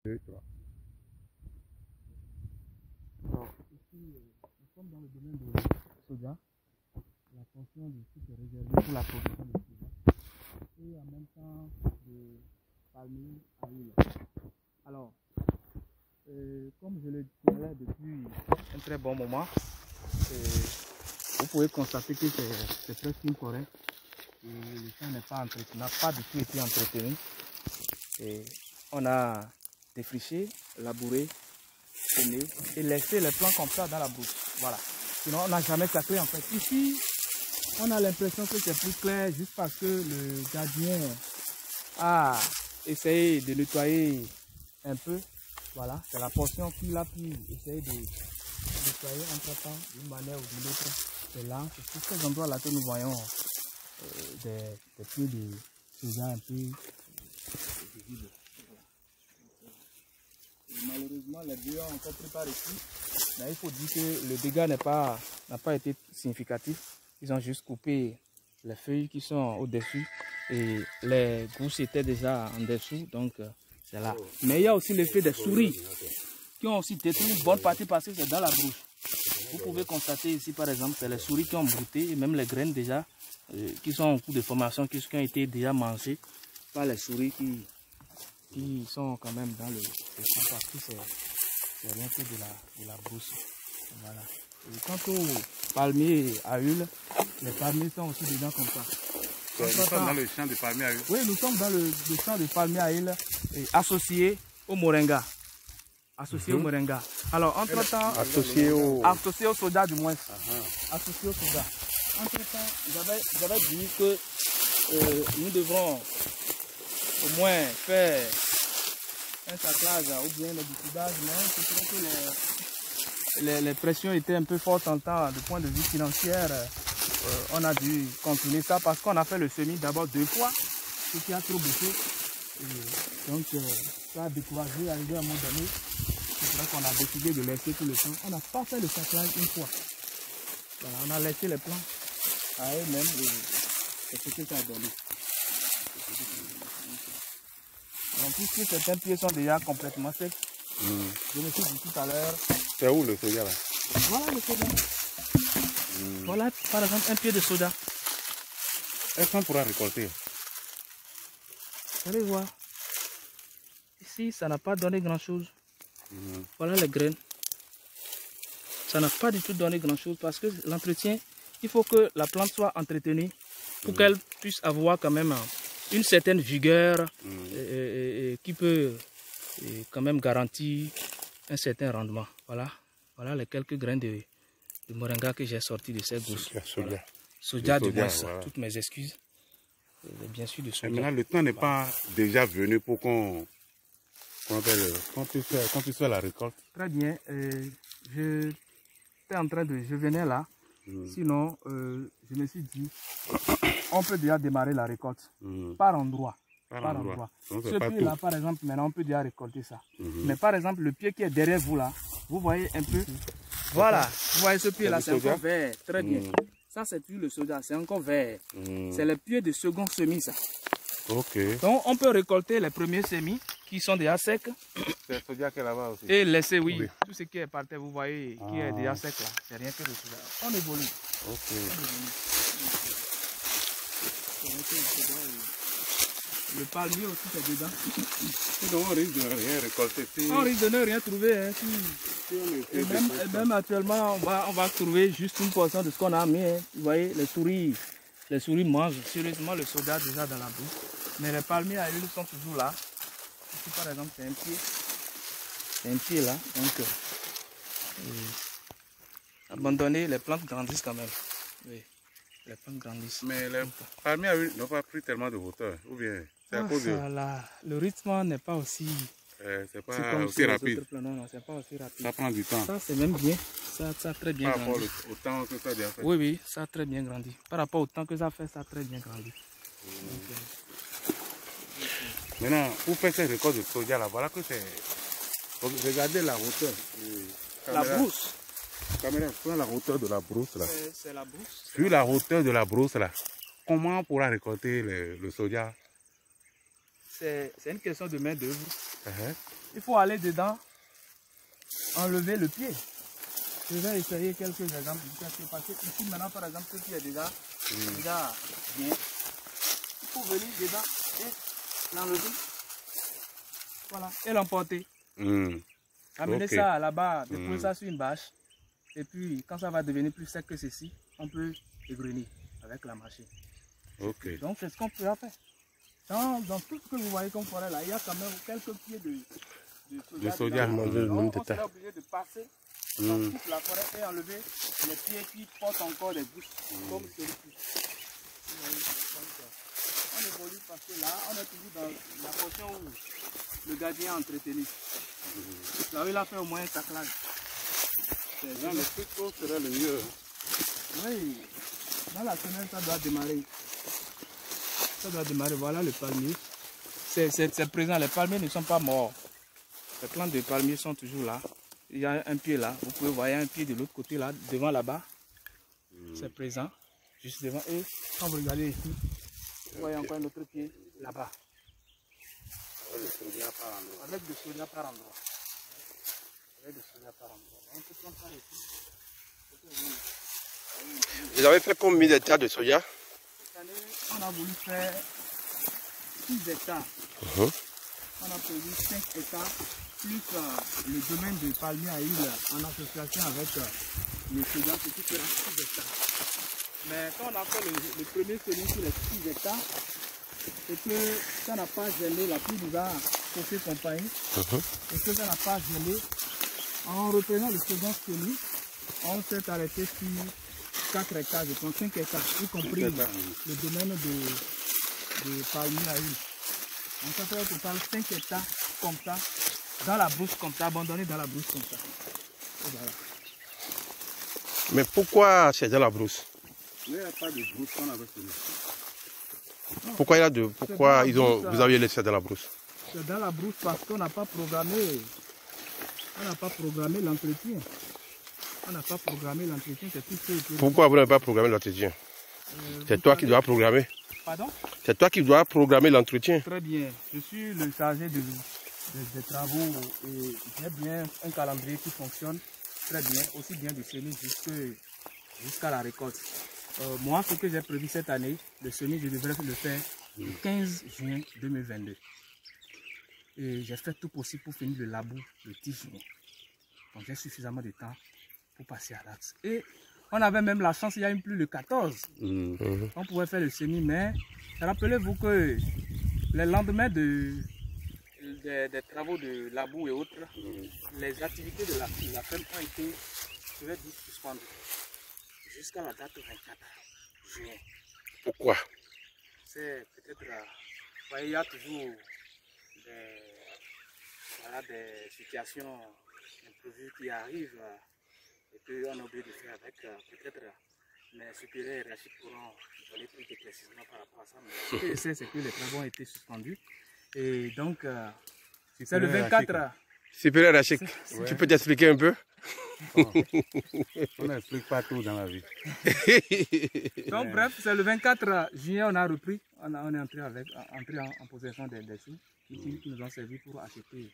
Alors, ici, nous sommes dans le domaine de soja. La portion de site est réservée pour la production de soja. Et en même temps, de palmier à huile. Alors, comme je le disais depuis un très bon moment, vous pouvez constater que c'est presque une forêt. Et le champ n'a pas du tout été entretenu. Et on a défriché, labouré, semé et laissé les plants comme ça dans la brousse. Voilà. Sinon, on n'a jamais claqué en fait. Ici, on a l'impression que c'est plus clair juste parce que le gardien a essayé de nettoyer un peu. Voilà, c'est la portion qu'il a pu essayer de nettoyer entre-temps d'une manière ou d'une autre. C'est là, c'est sur ces endroits-là que nous voyons des pieds de soja un peu visibles. Malheureusement, les deux ont encore pris par ici. Mais il faut dire que le dégât n'a pas été significatif. Ils ont juste coupé les feuilles qui sont au-dessus et les gousses étaient déjà en dessous. Donc, c'est là. Mais il y a aussi l'effet des souris qui ont aussi détruit une bonne partie parce que c'est dans la brousse. Vous pouvez constater ici, par exemple, c'est les souris qui ont brouté et même les graines déjà qui sont en cours de formation, qui ont été déjà mangées par les souris qui sont quand même dans le champ parce que c'est rien que de la brousse. Voilà. Et quant aux palmiers à huile, les palmiers sont aussi dedans comme ça. Nous sommes dans le champ de palmiers à huile. Oui, nous sommes dans le champ de palmiers à huile associé au moringa. Associé au moringa. Alors, entre-temps, associé au soja du moins. Associé au soja. Entre-temps, j'avais dit que nous devrons au moins faire un saclage ou bien le bicidage, mais c'est vrai que les pressions étaient un peu fortes en temps du point de vue financier. On a dû continuer ça parce qu'on a fait le semis d'abord 2 fois, ce qui a trop bouffé. Donc ça a découragé, arrivé à un moment donné. C'est vrai qu'on a décidé de laisser tout le temps. On n'a pas fait le saclage une fois. Voilà, on a laissé les plants à eux-mêmes et c'est ce que ça a donné. Donc, puisque certains pieds sont déjà complètement secs, je me suis dit tout à l'heure. C'est où le soja là? Voilà le soja. Voilà par exemple un pied de soja. Est-ce qu'on pourra récolter? Vous allez voir. Ici, ça n'a pas donné grand chose. Voilà les graines. Ça n'a pas du tout donné grand chose parce que l'entretien, il faut que la plante soit entretenue pour qu'elle puisse avoir quand même une certaine vigueur qui peut quand même garantir un certain rendement. Voilà les quelques graines de moringa que j'ai sortis de ces gousses. Voilà. Soja du moins, voilà. Toutes mes excuses. Et bien sûr de soja. Et maintenant, le temps n'est pas déjà venu pour qu'on puisse faire la récolte. Très bien. Je venais là. Sinon, je me suis dit, on peut déjà démarrer la récolte par endroit. Ce pied-là, par exemple, maintenant, on peut déjà récolter ça. Mais par exemple, le pied qui est derrière vous là, vous voyez un peu. Voilà, vous voyez ce pied-là, c'est encore vert. Très bien. Ça, c'est plus le soja, c'est encore vert. C'est le pied de second semis, ça. Ok. Donc, on peut récolter les premiers semis qui sont déjà secs. C'est le soja qui est là-bas aussi. Et laisser, oui, tout ce qui est par terre, vous voyez, qui est déjà sec là. C'est rien que le soja. On évolue. Ok. Le palmier aussi, c'est dedans. Donc, on risque de ne rien récolter. On risque de ne rien trouver. Hein, et même actuellement, on va trouver juste une portion de ce qu'on a mis. Hein. Vous voyez, les souris mangent sérieusement le soja déjà dans la bouche. Mais les palmiers à huile sont toujours là. Ici, par exemple, c'est un pied. C'est un pied là. Donc, abandonner, les plantes grandissent quand même. Oui, les plantes grandissent. Mais les palmiers à huile n'ont pas pris tellement de hauteur. Ou bien, c'est à cause de... Le rythme n'est pas aussi... c'est pas aussi rapide. Non, c'est pas aussi rapide. Ça prend du temps. Ça, c'est même bien. Ça a très bien grandi. Par rapport au temps que ça a déjà fait. Oui, ça a très bien grandi. Par rapport au temps que ça fait, ça a très bien grandi. Maintenant, pour faire cette récolte de soja là, voilà que c'est... Regardez la hauteur. La brousse. Caméra, prends la hauteur de la brousse là. C'est la brousse. Sur la hauteur de la brousse là, comment on pourra récolter le soja? C'est une question de main d'œuvre. il faut aller dedans, enlever le pied. Je vais essayer quelques exemples. Parce que ici maintenant par exemple, ce qui est déjà bien. Il faut venir dedans et l'enlever. Voilà, et l'emporter. Amener ça là-bas, déposer ça sur une bâche. Et puis, quand ça va devenir plus sec que ceci, on peut égrener avec la machine. Donc, c'est ce qu'on peut faire. Dans tout ce que vous voyez comme forêt là, il y a quand même quelques pieds de soja. Donc, on sera obligé de passer dans toute la forêt et enlever les pieds qui portent encore des bouches, comme celui-ci. On évolue parce que là, on est toujours dans la portion où le gardien a entretenu. Là où il a fait au moins un taclage. Dans le plus tôt serait le mieux. Oui, dans la semaine, ça doit démarrer. Ça doit démarrer. Voilà le palmier. C'est présent. Les palmiers ne sont pas morts. Les plantes de palmiers sont toujours là. Il y a un pied là. Vous pouvez voir, il y a un pied de l'autre côté là, devant là-bas. C'est présent. Juste devant. Et quand vous regardez ici, vous voyez encore un autre pied là-bas. Avec du soja par endroit. On peut prendre par ici. Vous avez fait combien d'hectares de soja? Cette année, on a voulu faire 6 hectares. On a prévu 5 hectares, plus le domaine de palmier à huile en association avec les soja, ce qui fera 6 hectares. Mais quand on a fait le premier semis sur les 6 hectares, c'est que ça n'a pas gelé, la pluie nous a causé compagnie, et que ça n'a pas gelé. En reprenant le second semis, on s'est arrêté sur 4 hectares, je pense 5 hectares, y compris le domaine de palmier à huile. Donc ça fait au total 5 hectares comme ça, dans la brousse comme ça, abandonné dans la brousse comme ça. Et voilà. Mais pourquoi c'est dans la brousse? Il n'y a pas de brousse qu'on avait semé. Pourquoi vous aviez laissé dans la brousse? C'est dans la brousse parce qu'on n'a pas programmé. On n'a pas programmé l'entretien. C'est tout ce que... Pourquoi vous n'avez pas programmé l'entretien? C'est toi qui dois programmer. Pardon? C'est toi qui dois programmer l'entretien. Très bien. Je suis le chargé des travaux et j'ai bien un calendrier qui fonctionne très bien, aussi bien du semis jusqu'à la récolte. Moi, ce que j'ai prévu cette année, le semis, je devrais le faire le 15 juin 2022. Et j'ai fait tout possible pour finir le labour le 10 juin. Donc j'ai suffisamment de temps pour passer à l'axe. Et on avait même la chance, il y a une pluie le 14. On pouvait faire le semis, mais rappelez-vous que les lendemains des travaux de labour et autres, les activités de la ferme ont été, je vais dire, suspendues jusqu'à la date 24 juin. Pourquoi? C'est peut-être, il y a toujours des situations imprévues qui arrivent et qu'on a oublié de faire avec peut-être mes supérieurs hiérarchiques pourront donner plus de précisions par rapport à ça. Mais ce que je sais, c'est que les travaux ont été suspendus. Et donc, c'est le 24. Supérieur hiérarchique, tu peux t'expliquer un peu? On n'explique pas tout dans la vie. Donc, bref, c'est le 24 juillet, on a repris. On est entré en possession des sous qui nous ont servi pour acheter